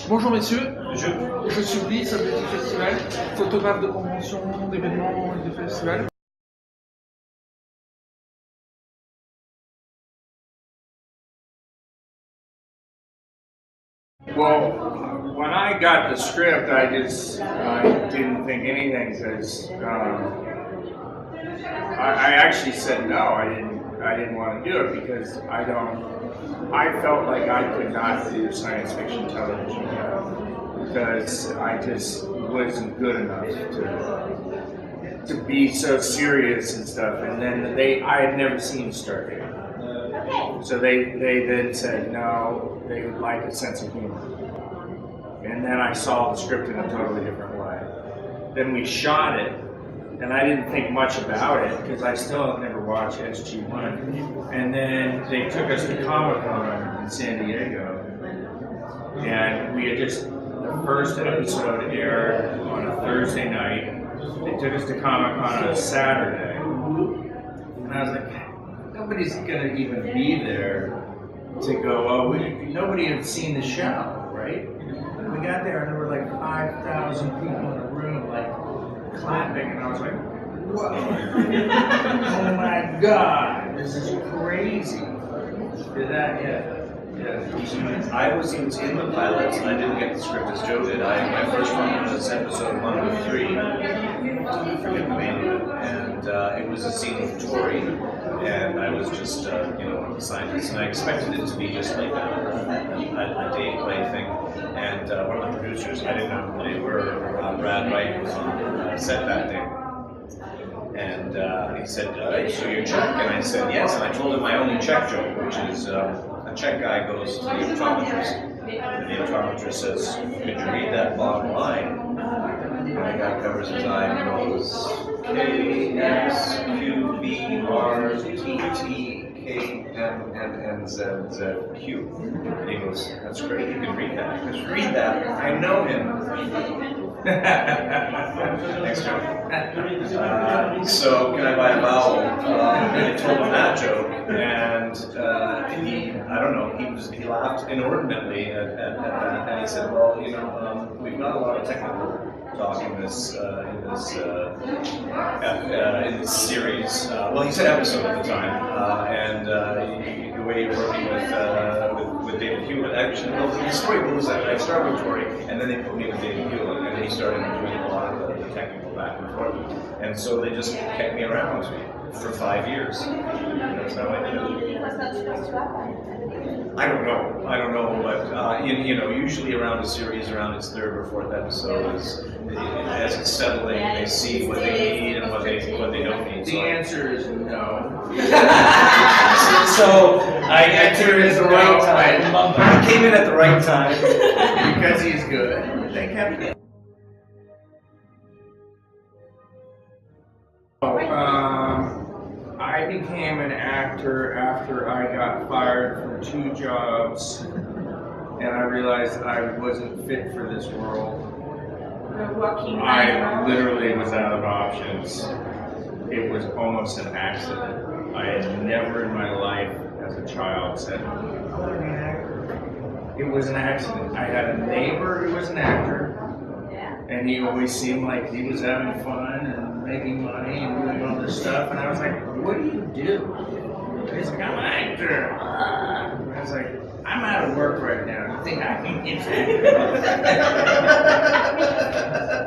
Bonjour messieurs, je suis Guy, Subtitulado Festival, photographe de conventions, d'événements et de festivals. Well, when I got the script, I didn't think anything because I actually said no. I didn't want to do it because I felt like I could not do science fiction television because I just wasn't good enough to be so serious and stuff. And then I had never seen Stargate. So they then said no, they would like a sense of humor. And then I saw the script in a totally different way. Then we shot it, and I didn't think much about it because I still have never watched SG-1. And then they took us to Comic-Con in San Diego, and we had the first episode aired on a Thursday night. They took us to Comic-Con on a Saturday, and I was like, nobody's gonna even be there to go, nobody had seen the show, right? And we got there and there were like 5,000 people in the room, like clapping, and I was like, whoa, oh my God, this is crazy. Did that, yeah. I was in the pilot, and I didn't get the script as Joe did. My first one was episode 1 of 3. I forget the name of it, and it was a scene with Tori, and I was just one of the scientists, and I expected it to be just like a day play thing. And one of the producers, I didn't know who they were, Brad Wright, was on set that day. And he said, so your check? And I said, yes. And I told him my only check joke, which is a check guy goes to the optometrist. And the optometrist says, could you read that bottom line? And the guy covers his eye and goes, KSQBRTTKNNNZZQ. And he goes, that's great, you can read that. He goes, read that, I know him. Next joke. So can I buy a vowel? And I told him that joke, and he laughed inordinately at that, and he said, well, we've got a lot of technical talk in this series. Well, he said episode at the time, and the way you're working with David Hewitt. Actually, well, the story goes that I started with Tori, and then they put me with David Hewitt, and he started doing a lot of the technical back and forth. And so they just kept me around for 5 years. And that's how I did it. I don't know, but usually around a series, around its 3rd or 4th episode, as it's settling, they see what they need and what they don't need. The answer is no. So I came in at the right time. I came in at the right time because he's good. They kept it. I became an actor after I got fired from 2 jobs, and I realized I wasn't fit for this world. I literally was out of options. It was almost an accident. I had never in my life as a child said, I want to be an actor. It was an accident. I had a neighbor who was an actor, and he always seemed like he was having fun and making money and doing all this stuff, and I was like, what do you do? And he's like, I'm an actor. And I was like, I'm out of work right now. You think I can get an actor?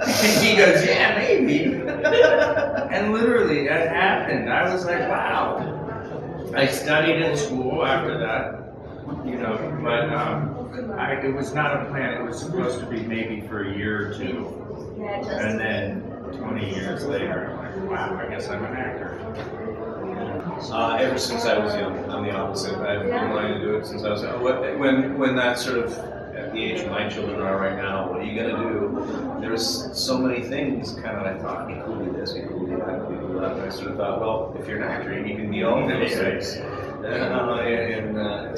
And he goes, yeah, maybe. And literally, that happened. I was like, wow. I studied in school after that, but it was not a plan. It was supposed to be maybe for a year or 2. And then 20 years later, I'm like, wow, I guess I'm an actor. Ever since I was young, I'm the opposite. I've been wanting to do it since I was young. When that sort of, at the age my children are right now, what are you going to do? There's so many things kind of I thought, you could do this, you could do that, you could do that. And I sort of thought, well, if you're an actor, you can be all those things.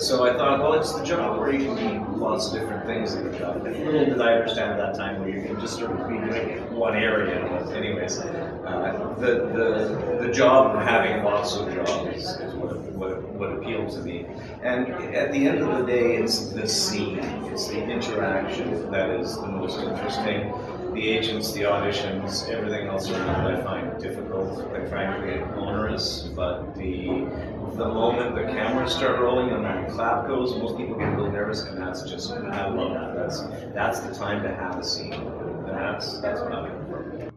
So I thought, well, it's the job where you can be lots of different things in the job. And little did I understand at that time where you can just sort of be doing one area. But anyways, the job of having lots of jobs is what what appealed to me. And at the end of the day, it's the scene, it's the interaction that is the most interesting. The agents, the auditions, everything else around it I find difficult, quite frankly, onerous. But the moment the cameras start rolling and that clap goes, most people get really nervous, and that's just, I love that. That's the time to have a scene, and that's what I'm looking for.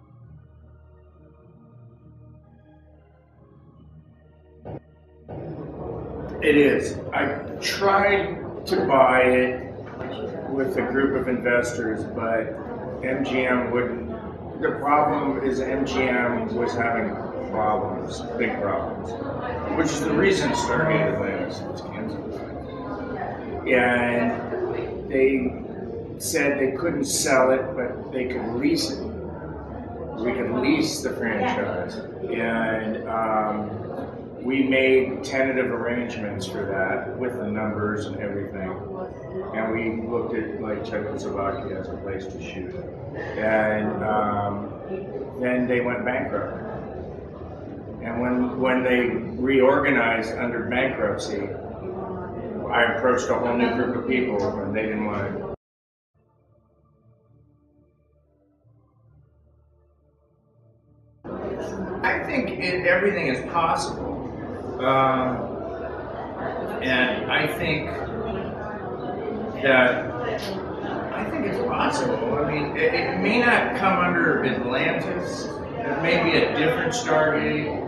It is. I tried to buy it with a group of investors, but MGM wouldn't. The problem is MGM was having problems, big problems, which is the reason Stargate Atlantis was canceled. And they said they couldn't sell it, but they could lease it. We could lease the franchise. And we made tentative arrangements for that with the numbers and everything. And we looked at like Czechoslovakia as a place to shoot. And then they went bankrupt. And when they reorganized under bankruptcy, I approached a whole new group of people and they didn't want it. I think everything is possible. And I think it's possible. I mean, it may not come under Atlantis. It may be a different Stargate.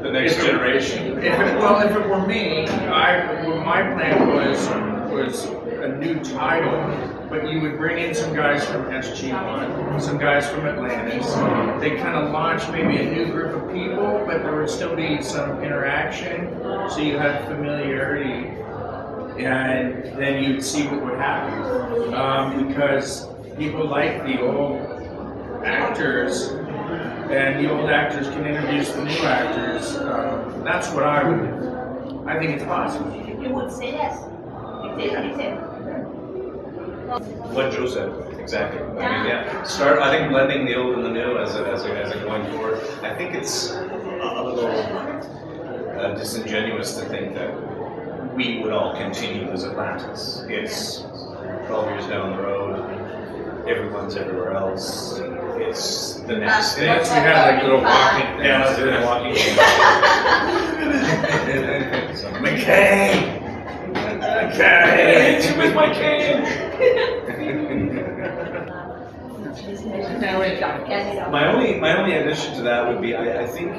The next generation. If it were me, my plan was a new title, but you would bring in some guys from SG-1, some guys from Atlantis. They kind of launch maybe a new group of people, but there would still be some interaction, so you had familiarity, and then you'd see what would happen. Because people like the old actors, and the old actors can introduce the new actors. That's what I would do. I think it's possible. You would say yes. What Joe said, exactly. I mean, yeah. I think blending the old and the new as a going forward. I think it's a little disingenuous to think that we would all continue as Atlantis. It's 12 years down the road. Everyone's everywhere else. It's the next thing. Unless we have like little walking things. Yeah, little walking things. McCain! McCain! With my cane! My only addition to that would be I think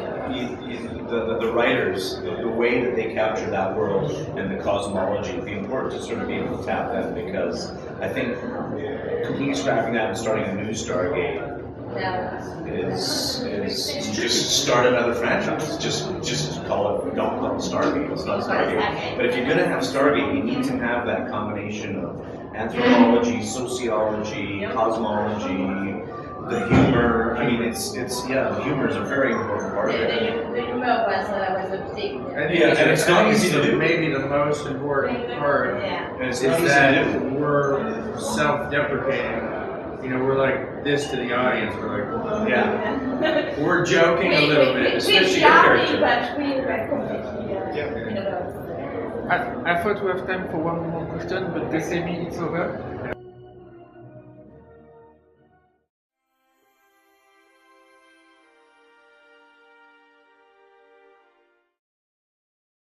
the writers, the way that they capture that world and the cosmology would be important to sort of be able to tap that, because I think completely scrapping that and starting a new Stargate is just start another franchise. Just don't call it Stargate. It's not Stargate. But if you're going to have Stargate, you need to have that combination of anthropology, sociology, cosmology, the humor. I mean, the humor is a very important part of it. The humor was a big. And it's not easy to do. Maybe the most important part And it's is not easy that to do. we're self-deprecating. You know, we're like this to the audience. We're like, we're joking a little bit, especially your character. But we were completely I thought we have time for one more question, but they say me it's over.